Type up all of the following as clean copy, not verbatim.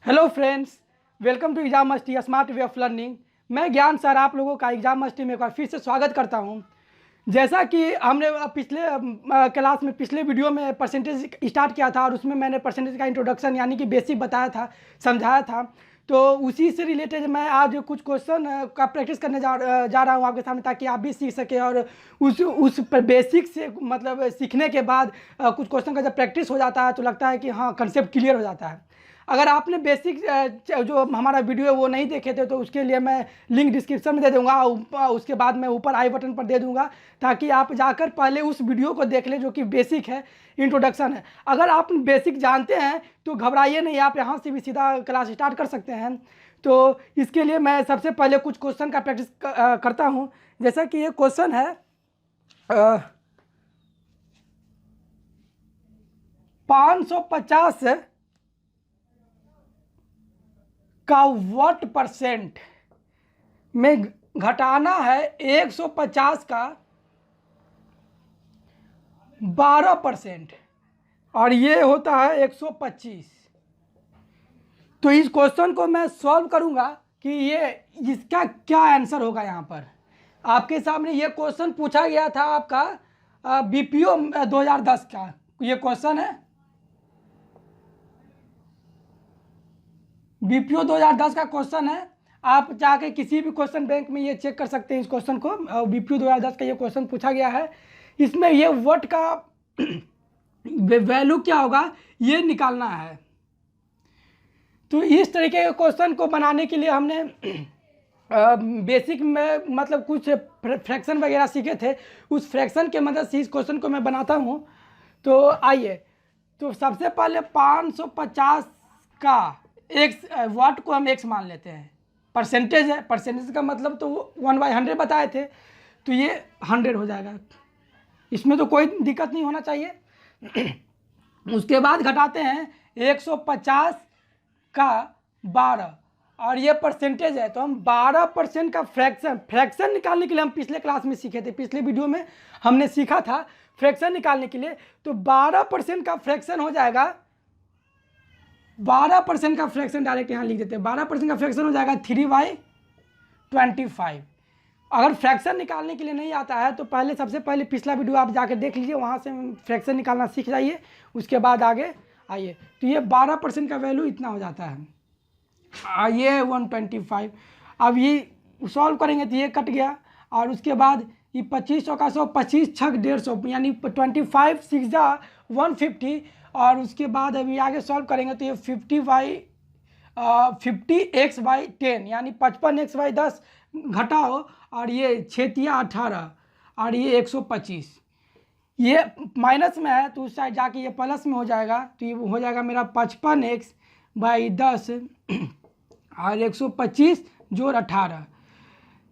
Hello friends, welcome to exam Masti smart way of learning. मैं Gyan sir आप लोगों का एग्जाम मस्ती में एक बार फिर से स्वागत करता हूं। जैसा कि हमने पिछले क्लास में पिछले वीडियो में परसेंटेज स्टार्ट किया था और उसमें मैंने परसेंटेज का इंट्रोडक्शन यानी कि बेसिक बताया था, समझाया था। तो उसी से रिलेटेड मैं आज कुछ क्वेश्चन का प्रैक्टिस करने जा रहा हूँ आपके सामने, ताकि आप भी सीख सकें। और उस बेसिक से मतलब सीखने के बाद कुछ क्वेश्चन का जब प्रैक्टिस हो जाता है तो लगता है कि हाँ, कंसेप्ट क्लियर हो जाता है। अगर आपने बेसिक जो हमारा वीडियो है वो नहीं देखे थे तो उसके लिए मैं लिंक डिस्क्रिप्शन में दे दूंगा, उसके बाद मैं ऊपर आई बटन पर दे दूंगा, ताकि आप जाकर पहले उस वीडियो को देख लें जो कि बेसिक है, इंट्रोडक्शन है। अगर आप बेसिक जानते हैं तो घबराइए नहीं, आप यहाँ से भी सीधा क्लास स्टार्ट कर सकते हैं। तो इसके लिए मैं सबसे पहले कुछ क्वेश्चन का प्रैक्टिस करता हूँ। जैसा कि ये क्वेश्चन है 550 का व्हाट परसेंट में घटाना है 150 का 12%, और ये होता है 125। तो इस क्वेश्चन को मैं सॉल्व करूंगा कि ये इसका क्या आंसर होगा। यहाँ पर आपके सामने ये क्वेश्चन पूछा गया था आपका बीपीओ 2010 का ये क्वेश्चन है। बीपीओ 2010 का क्वेश्चन है। आप जाके किसी भी क्वेश्चन बैंक में ये चेक कर सकते हैं इस क्वेश्चन को। बीपीओ 2010 का ये क्वेश्चन पूछा गया है। इसमें ये व्हाट का वैल्यू क्या होगा ये निकालना है। तो इस तरीके के क्वेश्चन को बनाने के लिए हमने बेसिक में मतलब कुछ फ्रैक्शन वगैरह सीखे थे, उस फ्रैक्शन के मदद से इस क्वेश्चन को मैं बनाता हूँ। तो आइए, तो सबसे पहले 550 का एक्स वाट को हम एक्स मान लेते हैं। परसेंटेज है, परसेंटेज का मतलब तो 1/100 बताए थे, तो ये 100 हो जाएगा। इसमें तो कोई दिक्कत नहीं होना चाहिए। उसके बाद घटाते हैं 150 का 12, और ये परसेंटेज है तो हम 12% का फ्रैक्शन निकालने के लिए हम पिछले क्लास में सीखे थे, पिछले वीडियो में हमने सीखा था फ्रैक्शन निकालने के लिए। तो 12% का फ्रैक्शन हो जाएगा, 12% का फ्रैक्शन डायरेक्ट यहाँ लिख देते हैं। 12% का फ्रैक्शन हो जाएगा 3/25। अगर फ्रैक्शन निकालने के लिए नहीं आता है तो सबसे पहले पिछला वीडियो आप जाकर देख लीजिए, वहाँ से फ्रैक्शन निकालना सीख जाइए, उसके बाद आगे आइए। तो ये 12% का वैल्यू इतना हो जाता है, ये 125। अब ये सॉल्व करेंगे तो ये कट गया, और उसके बाद ये 2500 का 100, 25 छक 150, यानी 25 6 जा 150। और उसके बाद अभी आगे सॉल्व करेंगे तो ये 50x/10 यानी 55x/10 घटाओ, और ये 6×18 और ये 125। ये माइनस में है तो उस साइड जाके ये प्लस में हो जाएगा, तो ये हो जाएगा मेरा 55x/10 और 125 जोड़ 18।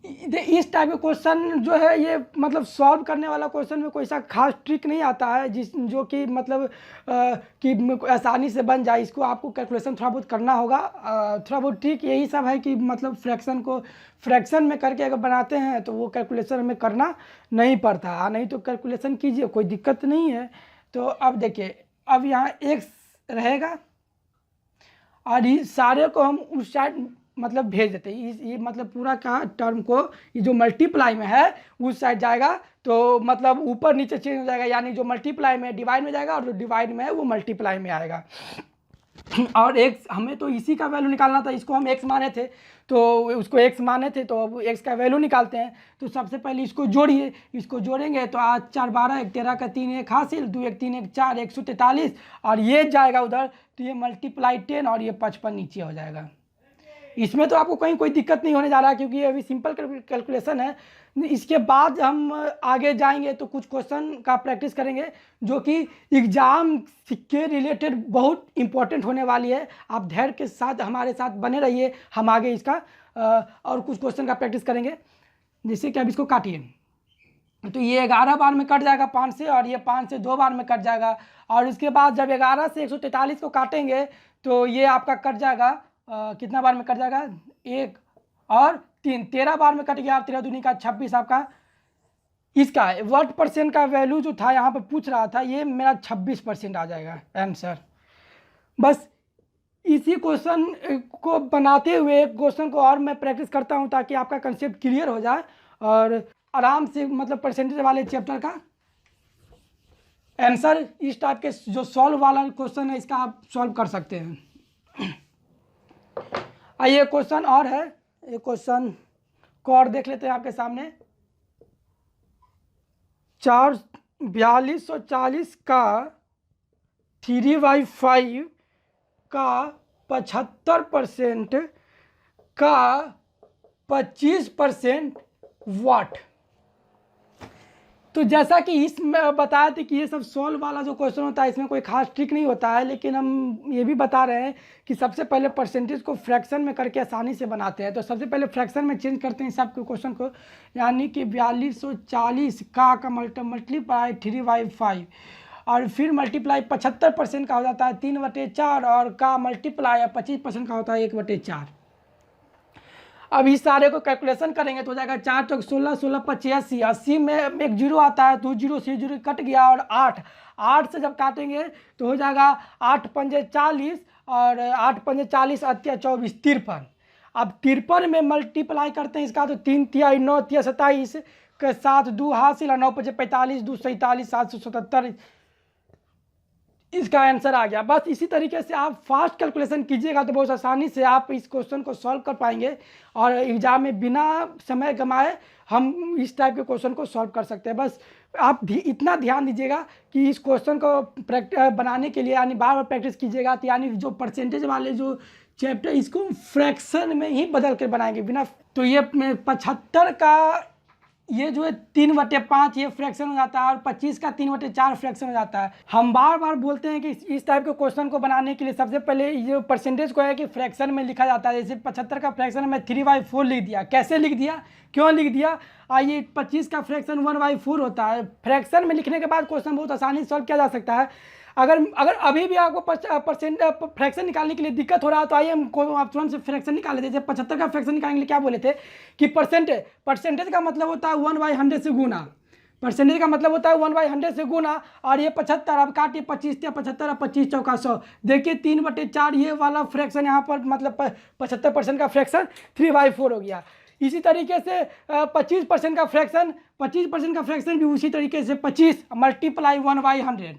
इस टाइप के क्वेश्चन जो है ये मतलब सॉल्व करने वाला क्वेश्चन में कोई सा खास ट्रिक नहीं आता है जो कि मतलब कि आसानी से बन जाए। इसको आपको कैलकुलेशन थोड़ा बहुत करना होगा। थोड़ा बहुत ट्रिक यही सब है कि मतलब फ्रैक्शन को फ्रैक्शन में करके अगर बनाते हैं तो वो कैलकुलेशन में करना नहीं पड़ता, नहीं तो कैलकुलेशन कीजिए, कोई दिक्कत नहीं है। तो अब देखिए, अब यहाँ एक्स रहेगा और इस सारे को हम उस साइड मतलब भेज देते हैं। ये मतलब पूरा का टर्म को ये जो मल्टीप्लाई में है उस साइड जाएगा, तो मतलब ऊपर नीचे चेंज हो जाएगा, यानी जो मल्टीप्लाई में डिवाइड में जाएगा और जो डिवाइड में है वो मल्टीप्लाई में आएगा। और एक्स हमें तो इसी का वैल्यू निकालना था, इसको हम एक्स माने थे तो उसको एक्स माने थे, तो अब एक्स का वैल्यू निकालते हैं। तो सबसे पहले इसको जोड़िए, इसको जोड़ेंगे तो आज 4 12 1 13 का 3 1 हासिल, 2 1 3 1 4 143, और ये जाएगा उधर तो ये मल्टीप्लाई 10 और ये 55 नीचे हो जाएगा। इसमें तो आपको कहीं कोई दिक्कत नहीं होने जा रहा, क्योंकि ये अभी सिंपल कैलकुलेशन है। इसके बाद हम आगे जाएंगे तो कुछ क्वेश्चन का प्रैक्टिस करेंगे जो कि एग्जाम के रिलेटेड बहुत इंपॉर्टेंट होने वाली है। आप धैर्य के साथ हमारे साथ बने रहिए, हम आगे इसका और कुछ क्वेश्चन का प्रैक्टिस करेंगे। जैसे कि अब इसको काटिए तो ये 11 बार में कट जाएगा 5 से, और ये 5 से 2 बार में कट जाएगा। और उसके बाद जब 11 से 143 को काटेंगे तो ये आपका कट जाएगा कितना बार में कट जाएगा, 1 और 3, 13 बार में कट गया। 13 दूनी का 26 आपका इसका व्हाट परसेंट का वैल्यू जो था यहाँ पे पूछ रहा था, ये मेरा 26% आ जाएगा आंसर। बस इसी क्वेश्चन को बनाते हुए क्वेश्चन को और मैं प्रैक्टिस करता हूं ताकि आपका कंसेप्ट क्लियर हो जाए और आराम से मतलब परसेंटेज वाले चैप्टर का आंसर इस टाइप के जो सॉल्व वाला क्वेश्चन है इसका आप सॉल्व कर सकते हैं। आइए क्वेश्चन और है, ये क्वेश्चन को और देख लेते हैं आपके सामने। 4240 का 3/5 का 75% का 25% वाट। तो जैसा कि इसमें बताया था कि ये सब सॉल्व वाला जो क्वेश्चन होता है इसमें कोई खास ट्रिक नहीं होता है, लेकिन हम ये भी बता रहे हैं कि सबसे पहले परसेंटेज को फ्रैक्शन में करके आसानी से बनाते हैं। तो सबसे पहले फ्रैक्शन में चेंज करते हैं सब क्वेश्चन को, यानी कि 4240 का मल्टीप्लाई 3/5 और फिर मल्टीप्लाई 75% का हो जाता है 3/4 और का मल्टीप्लाई 25% का होता है 1/4। अब इस सारे को कैलकुलेशन करेंगे तो हो जाएगा 4 चौक 16, 16 85, 80 में एक जीरो आता है तो जीरो से जीरो कट गया और 8 से जब काटेंगे तो हो जाएगा 8 पंजे 40 और 8 पंजे 40 अत्या 24 53। अब 53 में मल्टीप्लाई करते हैं इसका तो 3 तिया 9 तिया 27 के साथ 2 हासिल 9 पंजे 45 2 47 777 इसका आंसर आ गया। बस इसी तरीके से आप फास्ट कैलकुलेशन कीजिएगा तो बहुत आसानी से आप इस क्वेश्चन को सॉल्व कर पाएंगे और एग्जाम में बिना समय गंवाए हम इस टाइप के क्वेश्चन को सॉल्व कर सकते हैं। बस आप इतना ध्यान दीजिएगा कि इस क्वेश्चन को बनाने के लिए यानी बार बार प्रैक्टिस कीजिएगा, तो यानी जो परसेंटेज वाले जो चैप्टर इसको फ्रैक्शन में ही बदल कर बनाएंगे बिना। तो ये 75 का ये जो है 3/5 ये फ्रैक्शन हो जाता है और 25 का 3/4 फ्रैक्शन हो जाता है। हम बार बार बोलते हैं कि इस टाइप के क्वेश्चन को बनाने के लिए सबसे पहले ये परसेंटेज को है कि फ्रैक्शन में लिखा जाता है। जैसे 75 का फ्रैक्शन मैं 3/4 लिख दिया। कैसे लिख दिया, क्यों लिख दिया? आइए 25 का फ्रैक्शन 1/4 होता है। फ्रैक्शन में लिखने के बाद क्वेश्चन बहुत आसानी से सॉल्व किया जा सकता है। अगर अभी भी आपको फ्रैक्शन निकालने के लिए दिक्कत हो रहा है तो आइए हम आप तुरंत से फ्रैक्शन निकाल लेते हैं। जैसे 75 का फ्रैक्शन निकालने के लिए क्या बोले थे कि परसेंटेज का मतलब होता है 1/100 से गुना। परसेंटेज का मतलब होता है 1/100 से गुना और ये 75 अब काटिए 25 75 और 25 चौका 100। देखिए 3/4 ये वाला फ्रैक्शन यहाँ पर मतलब 75% का फ्रैक्शन 3/4 हो गया। इसी तरीके से 25% का फ्रैक्शन भी उसी तरीके से 25 मल्टीप्लाई 1/100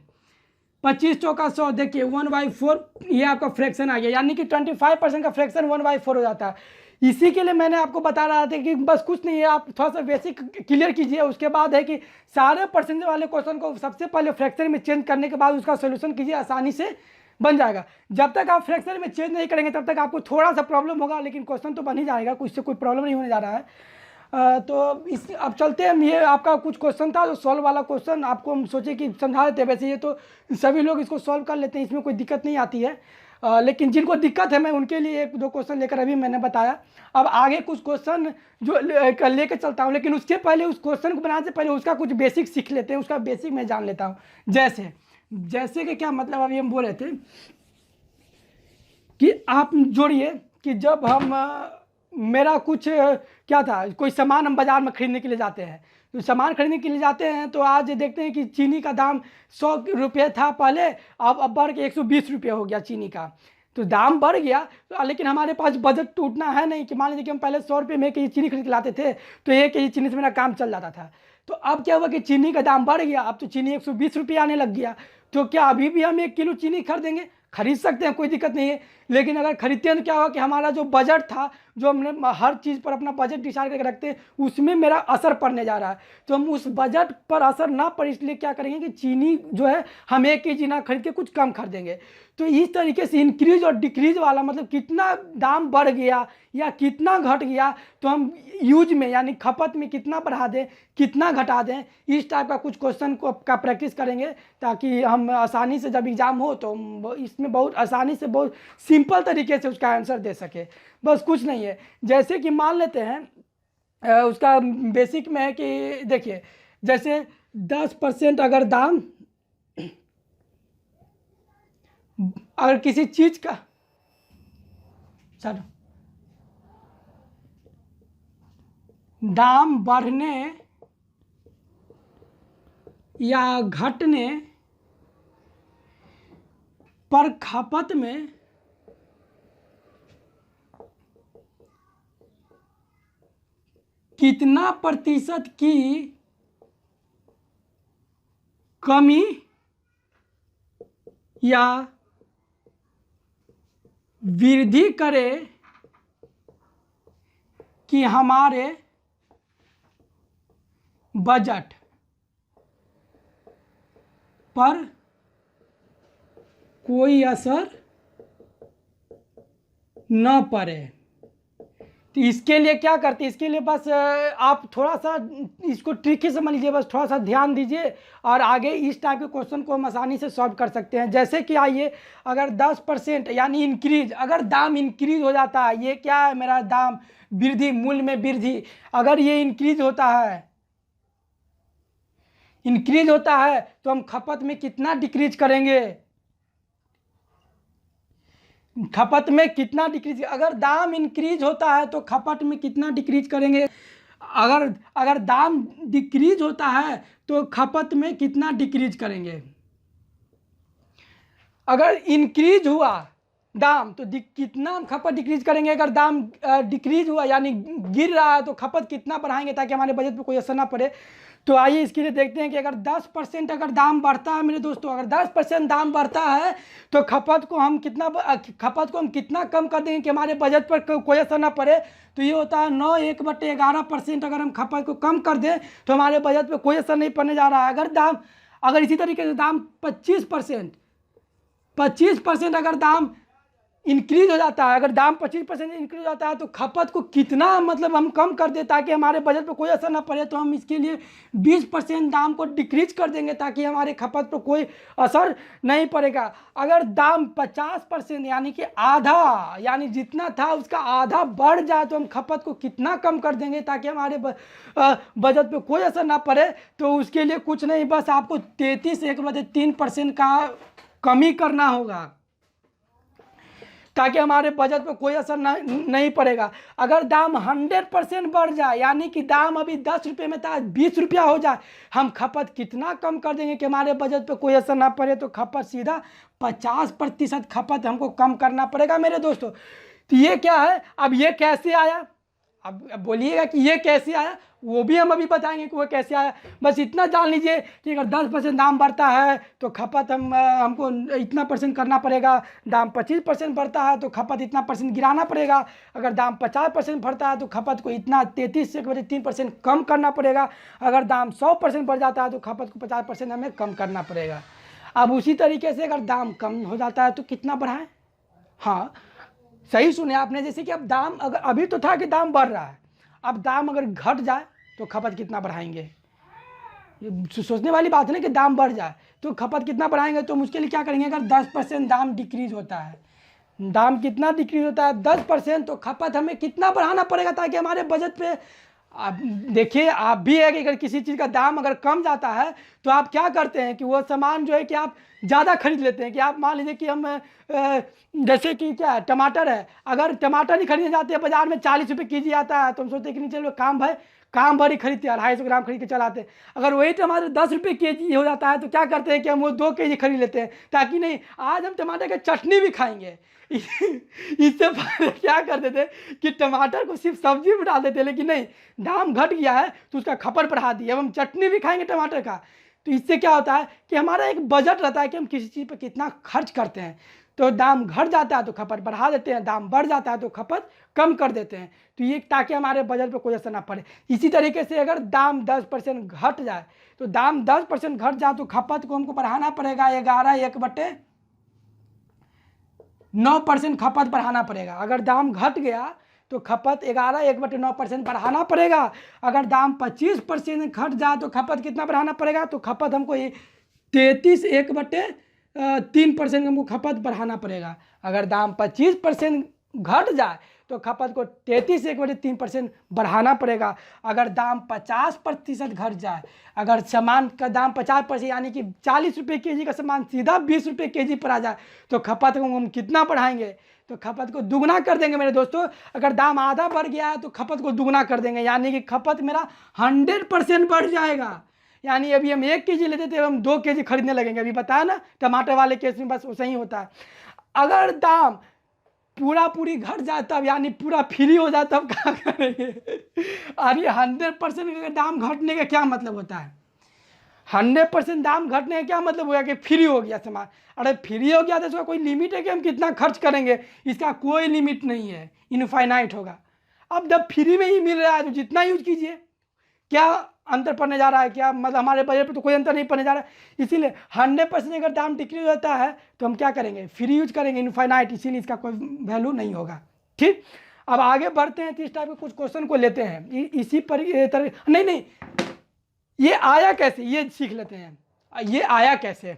25 चौका 100। देखिए 1/4 ये आपका फ्रैक्शन आ गया, यानी कि 25% का फ्रैक्शन 1/4 हो जाता है। इसी के लिए मैंने आपको बता रहा था कि बस कुछ नहीं है, आप थोड़ा सा बेसिक क्लियर कीजिए। उसके बाद है कि सारे परसेंटेज वाले क्वेश्चन को सबसे पहले फ्रैक्शन में चेंज करने के बाद उसका सोल्यूशन कीजिए, आसानी से बन जाएगा। जब तक आप फ्रैक्शन में चेंज नहीं करेंगे तब तक आपको थोड़ा सा प्रॉब्लम होगा, लेकिन क्वेश्चन तो बन ही जाएगा, कुछ से कोई प्रॉब्लम नहीं होने जा रहा है। तो इस अब चलते हैं। ये आपका कुछ क्वेश्चन था जो सॉल्व वाला क्वेश्चन आपको हम सोचे कि समझा देते हैं। वैसे ये तो सभी लोग इसको सॉल्व कर लेते हैं, इसमें कोई दिक्कत नहीं आती है, लेकिन जिनको दिक्कत है मैं उनके लिए 1-2 क्वेश्चन लेकर अभी मैंने बताया। अब आगे कुछ क्वेश्चन जो लेकर चलता हूँ, लेकिन उसके पहले उस क्वेश्चन को बनाने से पहले उसका कुछ बेसिक सीख लेते हैं, उसका बेसिक मैं जान लेता हूँ। जैसे कि क्या मतलब अभी हम बोल रहे थे कि आप जोड़िए कि जब हम मेरा कुछ क्या था, कोई सामान हम बाज़ार में ख़रीदने के लिए जाते हैं, तो सामान खरीदने के लिए जाते हैं तो आज देखते हैं कि चीनी का दाम 100 रुपये था पहले, अब बढ़ के 120 रुपये हो गया चीनी का। तो दाम बढ़ गया लेकिन हमारे पास बजट टूटना है नहीं कि मान लीजिए कि हम पहले 100 रुपये में 1 केजी चीनी खरीद के लाते थे तो 1 केजी चीनी से मेरा काम चल जाता था। तो अब क्या हुआ कि चीनी का दाम बढ़ गया, अब तो चीनी 120 रुपये आने लग गया। तो क्या अभी भी हम 1 किलो चीनी खरीदेंगे? खरीद सकते हैं, कोई दिक्कत नहीं है, लेकिन अगर खरीदते हैं तो क्या होगा कि हमारा जो बजट था, जो हमने हर चीज़ पर अपना बजट डिसाइड करके रखते हैं, उसमें मेरा असर पड़ने जा रहा है। तो हम उस बजट पर असर ना पड़े इसलिए क्या करेंगे कि चीनी जो है हम 1 केजी ना खरीद के कुछ कम खरीदेंगे। तो इस तरीके से इंक्रीज और डिक्रीज वाला मतलब कितना दाम बढ़ गया या कितना घट गया, तो हम यूज में यानी खपत में कितना बढ़ा दें कितना घटा दें, इस टाइप का कुछ क्वेश्चन का प्रैक्टिस करेंगे ताकि हम आसानी से जब एग्ज़ाम हो तो इसमें बहुत आसानी से बहुत सिंपल तरीके से उसका आंसर दे सके। बस कुछ नहीं है। जैसे कि मान लेते हैं उसका बेसिक में है कि देखिए जैसे 10% अगर दाम अगर किसी चीज़ का सर दाम बढ़ने या घटने पर खपत में कितना प्रतिशत की कमी या वृद्धि करे कि हमारे बजट पर कोई असर न पड़े। तो इसके लिए क्या करते हैं, इसके लिए बस आप थोड़ा सा इसको ट्रिकी समझ लीजिए, बस थोड़ा सा ध्यान दीजिए और आगे इस टाइप के क्वेश्चन को हम आसानी से सॉल्व कर सकते हैं। जैसे कि आइए, अगर 10% यानी इंक्रीज, अगर दाम इंक्रीज हो जाता है, ये क्या है मेरा दाम वृद्धि, मूल्य में वृद्धि, अगर ये इंक्रीज होता है, इंक्रीज होता है तो हम खपत में कितना डिक्रीज करेंगे, खपत में कितना डिक्रीज, अगर दाम इंक्रीज होता है तो खपत में कितना डिक्रीज करेंगे, अगर दाम डिक्रीज होता है तो खपत में कितना डिक्रीज करेंगे। अगर इंक्रीज हुआ दाम तो कितना खपत डिक्रीज करेंगे, अगर दाम डिक्रीज हुआ यानी गिर रहा है तो खपत कितना बढ़ाएंगे ताकि हमारे बजट पे कोई असर ना पड़े। तो आइए इसके लिए देखते हैं कि अगर 10% अगर दाम बढ़ता है मेरे दोस्तों, अगर 10% दाम बढ़ता है तो खपत को हम कितना कम कर देंगे कि हमारे बजट पर कोई असर ना पड़े। तो ये होता है 9 1/11%। अगर हम खपत को कम कर दें तो हमारे बजट पर कोई असर नहीं पड़ने जा रहा है। अगर इसी तरीके से दाम 25% अगर दाम इंक्रीज हो जाता है, अगर दाम 25% इंक्रीज हो जाता है तो खपत को कितना मतलब हम कम कर दें ताकि हमारे बजट पर कोई असर ना पड़े। तो हम इसके लिए 20% दाम को डिक्रीज कर देंगे ताकि हमारे खपत पर कोई असर नहीं पड़ेगा। अगर दाम 50% यानी कि आधा, यानी जितना था उसका आधा बढ़ जाए तो हम खपत को कितना कम कर देंगे ताकि हमारे बजट पर कोई असर ना पड़े। तो उसके लिए कुछ नहीं, बस आपको 33.3% का कमी करना होगा ताकि हमारे बजट पर कोई असर नहीं पड़ेगा। अगर दाम 100% बढ़ जाए, यानी कि दाम अभी 10 रुपये में था 20 रुपया हो जाए, हम खपत कितना कम कर देंगे कि हमारे बजट पर कोई असर ना पड़े। तो खपत सीधा 50% खपत हमको कम करना पड़ेगा मेरे दोस्तों। तो ये क्या है, अब ये कैसे आया, अब बोलिएगा कि ये कैसे आया, वो भी हम अभी बताएंगे कि वो कैसे आया। बस इतना जान लीजिए कि अगर 10% दाम बढ़ता है तो खपत हमको इतना परसेंट करना पड़ेगा, दाम 25% बढ़ता है तो खपत इतना परसेंट गिराना पड़ेगा, अगर दाम 50% बढ़ता है तो खपत को इतना 33.3% कम करना पड़ेगा, अगर दाम 100% बढ़ जाता है तो खपत को 50% हमें कम करना पड़ेगा। अब उसी तरीके से अगर दाम कम हो जाता है तो कितना बढ़ाएं। हाँ सही सुने आपने, जैसे कि अब दाम, अगर अभी तो था कि दाम बढ़ रहा है, अब दाम अगर घट जाए तो खपत कितना बढ़ाएंगे। ये सोचने वाली बात है ना कि दाम बढ़ जाए तो खपत कितना बढ़ाएंगे। तो उसके लिए क्या करेंगे, अगर 10% दाम डिक्रीज होता है, दाम कितना डिक्रीज होता है 10%, तो खपत हमें कितना बढ़ाना पड़ेगा ताकि हमारे बजट पे। आप देखिए, आप भी है कि अगर किसी चीज़ का दाम अगर कम जाता है तो आप क्या करते हैं कि वो सामान जो है कि आप ज़्यादा खरीद लेते हैं। कि आप मान लीजिए कि हम जैसे कि क्या टमाटर है, अगर टमाटर ही खरीदने जाते हैं बाजार में 40 रुपये केजी आता है तो हम सोचते हैं कि नहीं चलो काम भर ही खरीदते हैं, 250 ग्राम खरीद के चलाते हैं। अगर वही टमाटर 10 रुपये केजी हो जाता है तो क्या करते हैं कि हम वो 2 केजी खरीद लेते हैं ताकि नहीं आज हम टमाटर की चटनी भी खाएंगे। इससे पहले क्या करते थे कि टमाटर को सिर्फ सब्जी में डाल देते, लेकिन नहीं, दाम घट गया है तो उसका खपत बढ़ा दिया, अब हम चटनी भी खाएंगे टमाटर का। तो इससे क्या होता है कि हमारा एक बजट रहता है कि हम किसी चीज़ पर कितना खर्च करते हैं। तो दाम घट जाता है तो खपत बढ़ा देते हैं, दाम बढ़ जाता है तो खपत कम कर देते हैं। तो ये ताकि हमारे बजट पर कोई असर ना पड़े। इसी तरीके से अगर दाम 10% घट जाए, तो दाम 10% घट जाए तो खपत को हमको बढ़ाना पड़ेगा 11/9% खपत बढ़ाना पड़ेगा। अगर दाम घट गया तो खपत 1/9% बढ़ाना पड़ेगा। अगर दाम 25% घट जाए तो खपत कितना बढ़ाना पड़ेगा, तो खपत हमको 33.3% हमको खपत बढ़ाना पड़ेगा। अगर दाम 25% घट जाए तो खपत को 33.3% बढ़ाना पड़ेगा। अगर दाम 50% घट जाए, अगर सामान का दाम 50% यानी कि 40 रुपये केजी का सामान सीधा 20 रुपये केजी पर आ जाए तो खपत को हम कितना बढ़ाएंगे, तो खपत को दुगना कर देंगे मेरे दोस्तों। अगर दाम आधा बढ़ गया है तो खपत को दुगना कर देंगे, यानी कि खपत मेरा 100% बढ़ जाएगा। यानी अभी हम 1 केजी लेते थे, हम 2 केजी खरीदने लगेंगे। अभी बताया ना टमाटर वाले केस में बस वैसे ही होता है। अगर दाम पूरी घट जाए तब, यानी पूरा फ्री हो जाए तब क्या करेंगे? अरे 100% का दाम घटने का क्या मतलब होता है? 100% दाम घटने का क्या मतलब होगा कि फ्री हो गया सामान? अरे फ्री हो गया तो इसका कोई लिमिट है कि हम कितना खर्च करेंगे? इसका कोई लिमिट नहीं है, इनफाइनाइट होगा। अब जब फ्री में ही मिल रहा है तो जितना यूज कीजिए, क्या अंतर पड़ने जा रहा है? क्या मतलब हमारे बजट पे तो कोई अंतर नहीं पड़ने जा रहा है। इसीलिए 100% अगर दाम डिक्रीज होता है तो हम क्या करेंगे? फ्री यूज करेंगे, इनफाइनाइट, इसीलिए इसका कोई वैल्यू नहीं होगा। ठीक, अब आगे बढ़ते हैं, तो इस टाइप के कुछ क्वेश्चन को लेते हैं। इसी पर नहीं, ये आया कैसे ये सीख लेते हैं। ये आया कैसे,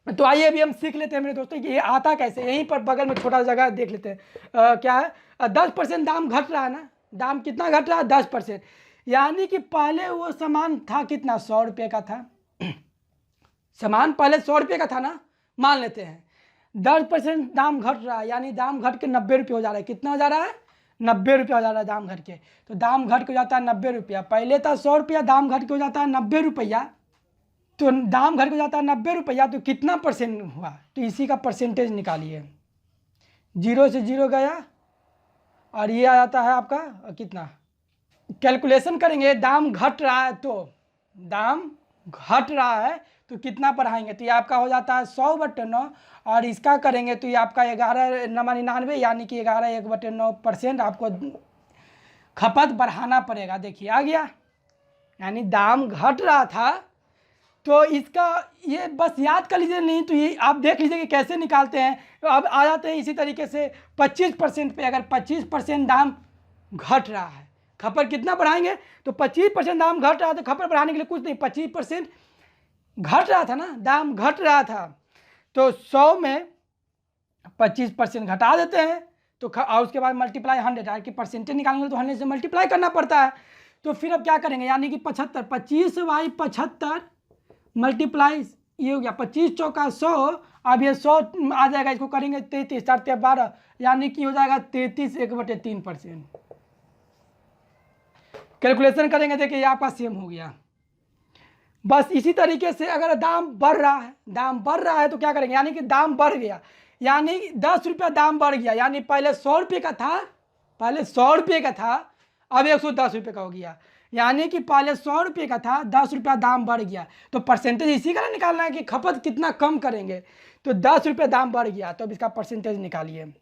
तो आइए अभी हम सीख लेते हैं मेरे दोस्तों कि ये आता कैसे। यहीं पर बगल में छोटा जगह देख लेते हैं। क्या है? 10% दाम घट रहा है ना। दाम कितना घट रहा है? 10%। यानी कि पहले वो सामान था कितना? 100 रुपये का था। सामान पहले 100 रुपये का था ना, मान लेते हैं। 10% दाम घट रहा है, यानी दाम घट के 90 रुपये हो जा रहा है। कितना हो जा रहा है? 90 रुपये हो जा रहा है दाम घट के। तो दाम घट के हो जाता है 90 रुपया। पहले था 100 रुपया, दाम घट के हो जाता है 90 रुपया। तो दाम घट के हो जाता है 90 रुपया, तो कितना परसेंट हुआ? तो इसी का परसेंटेज निकालिए। 0 से 0 गया और ये आ जाता है आपका कितना? कैलकुलेशन करेंगे। दाम घट रहा है तो दाम घट रहा है तो कितना बढ़ाएंगे? तो ये आपका हो जाता है 100/9, और इसका करेंगे तो ये आपका 11×99, यानी कि 11/1/9% आपको खपत बढ़ाना पड़ेगा। देखिए आ गया, यानी दाम घट रहा था तो इसका ये बस याद कर लीजिए, नहीं तो ये आप देख लीजिए कि कैसे निकालते हैं। तो अब आ जाते हैं इसी तरीके से 25% पे। अगर 25% दाम घट रहा है, खपत कितना बढ़ाएंगे? तो 25% दाम घट रहा है तो खपत बढ़ाने के लिए कुछ नहीं, 25% घट रहा था ना, दाम घट रहा था, तो 100 में 25% घटा देते हैं। तो और उसके बाद मल्टीप्लाई 100, कि परसेंटेज निकालेंगे तो 100 से मल्टीप्लाई करना पड़ता है। तो फिर अब क्या करेंगे? यानी कि 75, 25/75 मल्टीप्लाई, ये हो गया 25 चौका 100। अब ये 100 आ जाएगा, इसको करेंगे 33, 4 12, यानी कि हो जाएगा 33/1/3%। कैलकुलेशन करेंगे, देखिए ये आपका सेम हो गया। बस इसी तरीके से अगर दाम बढ़ रहा है, दाम बढ़ रहा है तो क्या करेंगे? यानी कि दाम बढ़ गया, यानी 10 रुपया दाम बढ़ गया, यानी पहले 100 रुपये का था, पहले 100 रुपये का था, अब 110 रुपये का हो गया। यानी कि पहले 100 रुपये का था, 10 रुपया दाम बढ़ गया। तो परसेंटेज इसी का निकालना है कि खपत कितना कम करेंगे। तो 10 रुपये दाम बढ़ गया, तो अब इसका परसेंटेज निकालिए।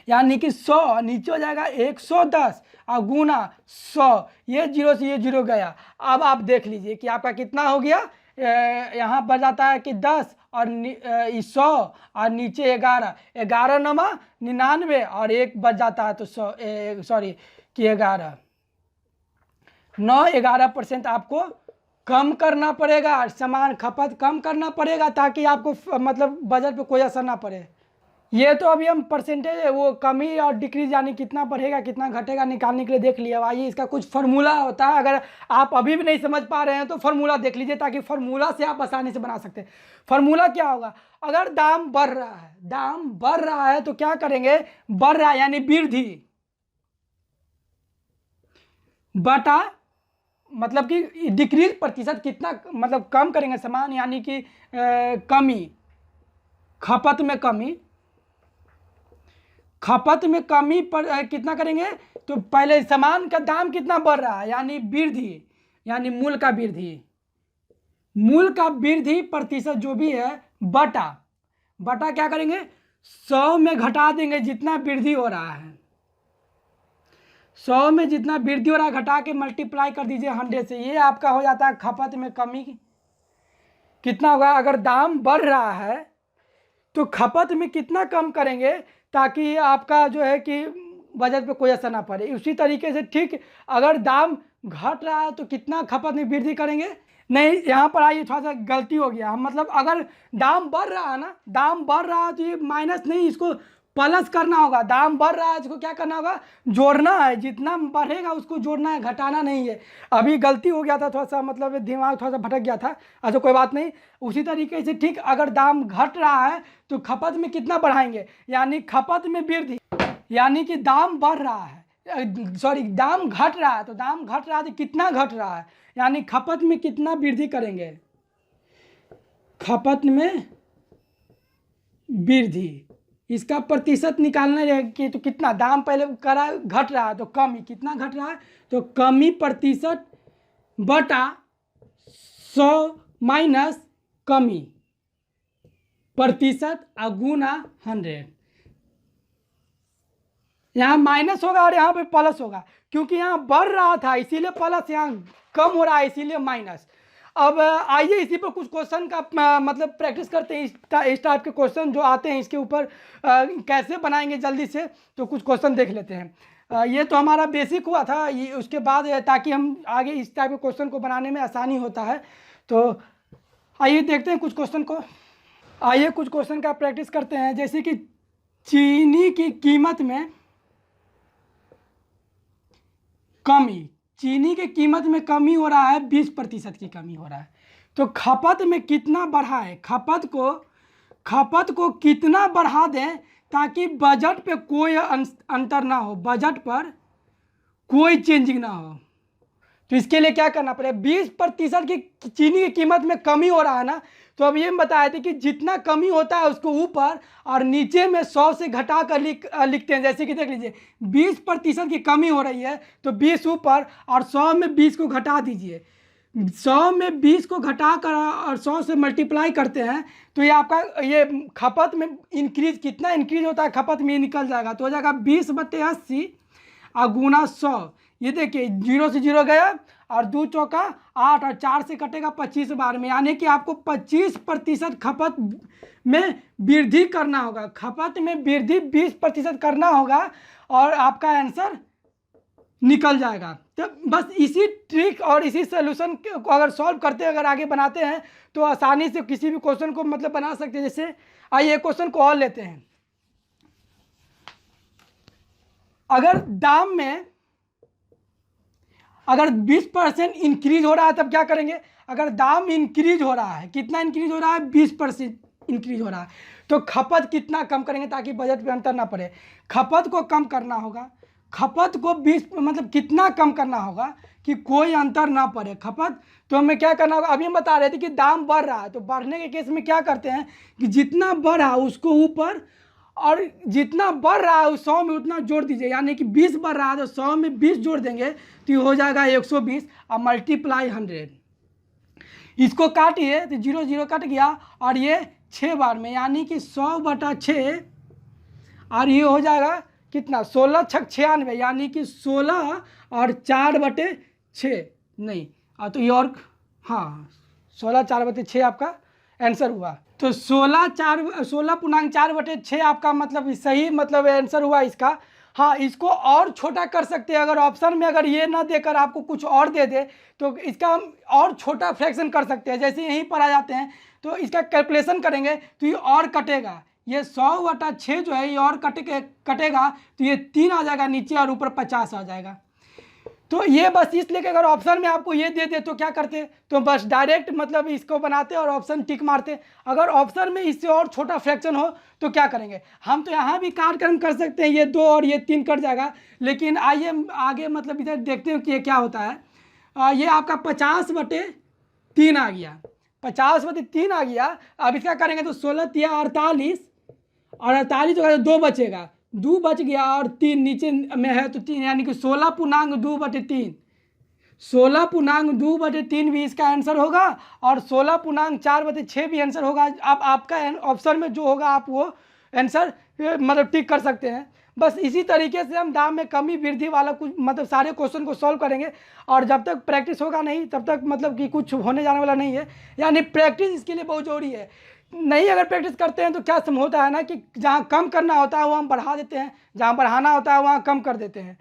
यानी कि 100 नीचे हो जाएगा 110 और गुना 100, ये 0 से ये 0 गया। अब आप देख लीजिए कि आपका कितना हो गया। यहाँ पर जाता है कि 10 और 100 और नीचे 11, 11×99 और 1 बच जाता है तो 100, सॉरी कि 11, 11% आपको कम करना पड़ेगा, सामान खपत कम करना पड़ेगा, ताकि आपको मतलब बजट पे कोई असर ना पड़े। ये तो अभी हम परसेंटेज वो कमी और डिक्रीज, यानी कितना बढ़ेगा कितना घटेगा निकालने के लिए देख लिया। आइए इसका कुछ फार्मूला होता है, अगर आप अभी भी नहीं समझ पा रहे हैं तो फार्मूला देख लीजिए, ताकि फार्मूला से आप आसानी से बना सकते हैं। फार्मूला क्या होगा? अगर दाम बढ़ रहा है, दाम बढ़ रहा है तो क्या करेंगे? बढ़ रहा है यानी वृद्धि बटा, मतलब कि डिक्रीज प्रतिशत कितना, मतलब कम करेंगे सामान, यानी कि कमी, खपत में कमी, खपत में कमी पर कितना करेंगे? तो पहले सामान का दाम कितना बढ़ रहा है, यानी वृद्धि, यानी मूल्य का वृद्धि, मूल्य का वृद्धि प्रतिशत जो भी है बटा, बटा क्या करेंगे? 100 में घटा देंगे जितना वृद्धि हो रहा है, 100 में जितना वृद्धि हो रहा है घटा के मल्टीप्लाई कर दीजिए 100 से। ये आपका हो जाता है खपत में कमी। कितना होगा? अगर दाम बढ़ रहा है तो खपत में कितना कम करेंगे, ताकि आपका जो है कि बजट पे कोई असर ना पड़े। उसी तरीके से ठीक, अगर दाम घट रहा है तो कितना खपत में वृद्धि करेंगे? नहीं, यहाँ पर आइए थोड़ा सा गलती हो गया। हम मतलब अगर दाम बढ़ रहा है ना, दाम बढ़ रहा है तो ये माइनस नहीं, इसको प्लस करना होगा। दाम बढ़ रहा है, इसको क्या करना होगा? जोड़ना है, जितना बढ़ेगा उसको जोड़ना है, घटाना नहीं है। अभी गलती हो गया था थोड़ा सा, मतलब दिमाग थोड़ा सा भटक गया था। अच्छा कोई बात नहीं। उसी तरीके से ठीक, अगर दाम घट रहा है तो खपत में कितना बढ़ाएंगे, यानी खपत में वृद्धि, यानी कि दाम बढ़ रहा है, सॉरी दाम घट रहा है, तो दाम घट रहा है तो कितना घट रहा है, यानी खपत में कितना वृद्धि करेंगे, खपत में वृद्धि, इसका प्रतिशत निकालना है कि तो कितना दाम पहले करा घट रहा है तो कमी कितना घट रहा है, तो कमी प्रतिशत बटा 100 माइनस कमी प्रतिशत गुना 100। यहाँ माइनस होगा और यहाँ पे प्लस होगा, क्योंकि यहाँ बढ़ रहा था इसीलिए प्लस, यहाँ कम हो रहा है इसीलिए माइनस। अब आइए इसी पर कुछ क्वेश्चन का मतलब प्रैक्टिस करते हैं। इस टाइप के क्वेश्चन जो आते हैं इसके ऊपर कैसे बनाएंगे जल्दी से, तो कुछ क्वेश्चन देख लेते हैं। ये तो हमारा बेसिक हुआ था, ये उसके बाद ताकि हम आगे इस टाइप के क्वेश्चन को बनाने में आसानी होता है। तो आइए देखते हैं कुछ क्वेश्चन को। आइए कुछ क्वेश्चन का प्रैक्टिस करते हैं। जैसे कि चीनी की कीमत में कमी, चीनी की कीमत में कमी हो रहा है, 20% की कमी हो रहा है, तो खपत में कितना बढ़ा है, खपत को कितना बढ़ा दें ताकि बजट पे कोई अंतर ना हो, बजट पर कोई चेंजिंग ना हो। तो इसके लिए क्या करना पड़ेगा, 20% की चीनी की कीमत में कमी हो रहा है ना, तो अब ये बताए थे कि जितना कमी होता है उसको ऊपर और नीचे में 100 से घटा कर लिखते हैं। जैसे कि देख लीजिए 20% की कमी हो रही है तो 20 ऊपर और 100 में 20 को घटा दीजिए। 100 में 20 को घटा कर और 100 से मल्टीप्लाई करते हैं तो ये आपका ये खपत में इंक्रीज कितना इंक्रीज होता है खपत में, ये निकल जाएगा। तो हो जाएगा 20/80 गुना 100। ये देखिए 0 से 0 गया और 2 चौका 8 और 4 से कटेगा 25 बार में, यानी कि आपको 25% खपत में वृद्धि करना होगा। खपत में वृद्धि 20% करना होगा और आपका आंसर निकल जाएगा। तो बस इसी ट्रिक और इसी सोल्यूशन को अगर सॉल्व करते हैं, अगर आगे बनाते हैं तो आसानी से किसी भी क्वेश्चन को मतलब बना सकते हैं। जैसे आइए क्वेश्चन को और लेते हैं। अगर दाम में अगर 20% इंक्रीज हो रहा है तब क्या करेंगे, अगर दाम इंक्रीज हो रहा है, कितना इंक्रीज हो रहा है, 20% इंक्रीज हो रहा है, तो खपत कितना कम करेंगे ताकि बजट पे अंतर ना पड़े। खपत को कम करना होगा, खपत को 20 मतलब कितना कम करना होगा कि कोई अंतर ना पड़े खपत। तो हमें क्या करना होगा, अभी हम बता रहे थे कि दाम बढ़ रहा है, तो बढ़ने के केस में क्या करते हैं कि जितना बढ़ा उसको ऊपर और जितना बढ़ रहा है उस 100 में उतना जोड़ दीजिए, यानी कि 20 बढ़ रहा है तो 100 में 20 जोड़ देंगे तो ये हो जाएगा 120 और मल्टीप्लाई 100। इसको काटिए तो 0 0 कट गया और ये 6 बार में, यानी कि 100/6 और ये हो जाएगा कितना 16 6 96, यानी कि 16 और 4/6 नहीं तो ये और हाँ 16 4/6 आपका आंसर हुआ। तो 16.4/6 आपका मतलब सही मतलब आंसर हुआ इसका। हाँ इसको और छोटा कर सकते हैं, अगर ऑप्शन में अगर ये ना देकर आपको कुछ और दे दे तो इसका हम और छोटा फ्रैक्शन कर सकते हैं। जैसे यहीं पर आ जाते हैं तो इसका कैलकुलेशन करेंगे तो ये और कटेगा, ये 100/6 जो है ये और कटेगा तो ये 3 आ जाएगा नीचे और ऊपर 50 आ जाएगा। तो ये बस इसलिए कि अगर ऑप्शन में आपको ये दे दे तो क्या करते, तो बस डायरेक्ट मतलब इसको बनाते और ऑप्शन टिक मारते। अगर ऑप्शन में इससे और छोटा फ्रैक्शन हो तो क्या करेंगे, हम तो यहाँ भी कार्यक्रम कर सकते हैं, ये 2 और ये 3 कट जाएगा। लेकिन आइए आगे मतलब इधर देखते हैं कि ये क्या होता है। ये आपका 50/3 आ गया, 50/3 आ गया। अब इसका करेंगे तो 16 × 48 और 48 जो है 2 बचेगा, 2 बच गया और 3 नीचे में है तो 3, यानी कि 16.2/3, 16.2/3 भी इसका आंसर होगा और 16.4/6 भी आंसर होगा। अब आपका ऑप्शन में जो होगा आप वो आंसर मतलब टिक कर सकते हैं। बस इसी तरीके से हम दाम में कमी वृद्धि वाला कुछ मतलब सारे क्वेश्चन को सॉल्व करेंगे। और जब तक प्रैक्टिस होगा नहीं तब तक मतलब कि कुछ होने जाने वाला नहीं है, यानी प्रैक्टिस इसके लिए बहुत जरूरी है। नहीं अगर प्रैक्टिस करते हैं तो क्या सम होता है ना कि जहाँ कम करना होता है वहाँ हम बढ़ा देते हैं, जहाँ बढ़ाना होता है वहाँ कम कर देते हैं।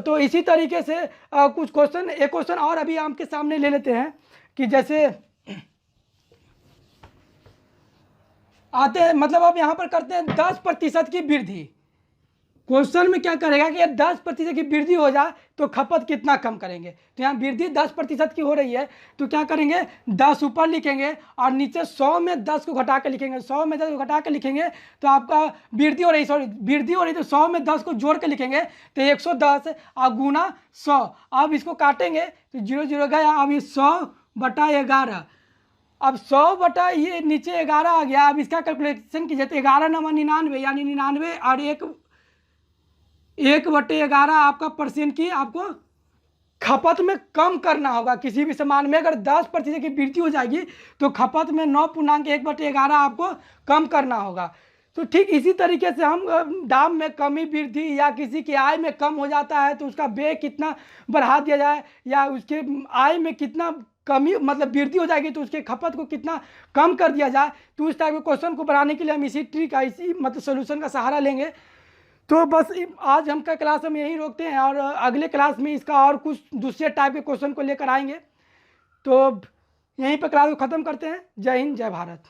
तो इसी तरीके से कुछ क्वेश्चन, एक क्वेश्चन और अभी आपके सामने ले लेते हैं कि जैसे आते हैं मतलब अब यहाँ पर करते हैं 10% की वृद्धि। क्वेश्चन में क्या करेगा कि 10% की वृद्धि हो जाए तो खपत कितना कम करेंगे। तो यहाँ वृद्धि 10% की हो रही है तो क्या करेंगे 10 ऊपर लिखेंगे और नीचे 100 में 10 को घटा के लिखेंगे, 100 में 10 को घटा के लिखेंगे तो आपका वृद्धि हो रही तो 100 में 10 को जोड़ के लिखेंगे तो 110 और गुना 100। अब इसको काटेंगे तो 0 0 गया, अब ये 100/11 अब 100 बटा ये नीचे 11 आ गया। अब इसका कैलकुलेशन कीजिए तो 11 नवा 99 यानी 99 और 1/11 आपका परसेंट की आपको खपत में कम करना होगा। किसी भी सामान में अगर 10% की वृद्धि हो जाएगी तो खपत में 9.1/11 आपको कम करना होगा। तो ठीक इसी तरीके से हम दाम में कमी वृद्धि या किसी की आय में कम हो जाता है तो उसका व्यय कितना बढ़ा दिया जाए, या उसके आय में कितना कमी मतलब वृद्धि हो जाएगी तो उसके खपत को कितना कम कर दिया जाए। तो उस टाइप के क्वेश्चन को बनाने के लिए हम इसी ट्रिक का इसी मतलब सोल्यूशन का सहारा लेंगे। तो बस आज हम का क्लास हम यहीं रोकते हैं और अगले क्लास में इसका और कुछ दूसरे टाइप के क्वेश्चन को लेकर आएंगे। तो यहीं पर क्लास को ख़त्म करते हैं। जय हिंद, जय भारत।